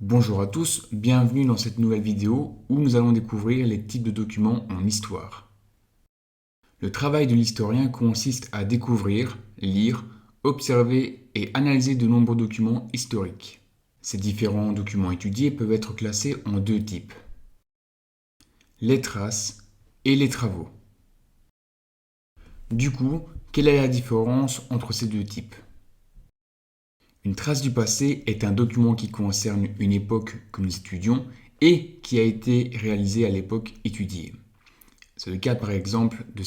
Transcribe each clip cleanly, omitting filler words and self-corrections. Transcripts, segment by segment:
Bonjour à tous, bienvenue dans cette nouvelle vidéo où nous allons découvrir les types de documents en histoire. Le travail de l'historien consiste à découvrir, lire, observer et analyser de nombreux documents historiques. Ces différents documents étudiés peuvent être classés en deux types: les traces et les travaux. Du coup, quelle est la différence entre ces deux types? Une trace du passé est un document qui concerne une époque que nous étudions et qui a été réalisé à l'époque étudiée. C'est le cas par exemple de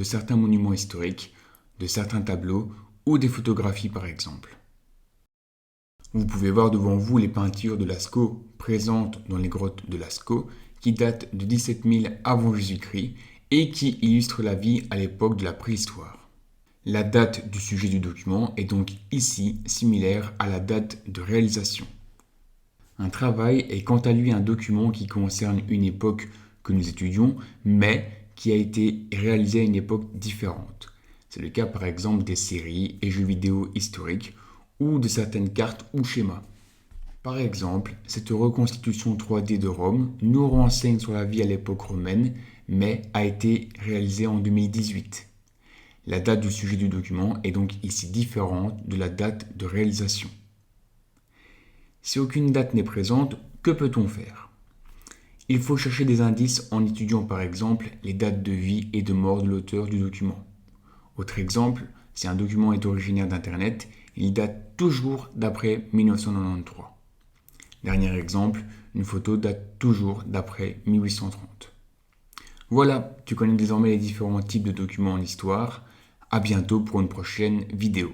certains monuments historiques, de certains tableaux ou des photographies par exemple. Vous pouvez voir devant vous les peintures de Lascaux présentes dans les grottes de Lascaux qui datent de 17 000 avant Jésus-Christ et qui illustrent la vie à l'époque de la préhistoire. La date du sujet du document est donc ici similaire à la date de réalisation. Un travail est quant à lui un document qui concerne une époque que nous étudions, mais qui a été réalisé à une époque différente. C'est le cas par exemple des séries et jeux vidéo historiques ou de certaines cartes ou schémas. Par exemple, cette reconstitution 3D de Rome nous renseigne sur la vie à l'époque romaine, mais a été réalisée en 2018. La date du sujet du document est donc ici différente de la date de réalisation. Si aucune date n'est présente, que peut-on faire? Il faut chercher des indices en étudiant par exemple les dates de vie et de mort de l'auteur du document. Autre exemple, si un document est originaire d'Internet, il date toujours d'après 1993. Dernier exemple, une photo date toujours d'après 1830. Voilà, tu connais désormais les différents types de documents en histoire. À bientôt pour une prochaine vidéo.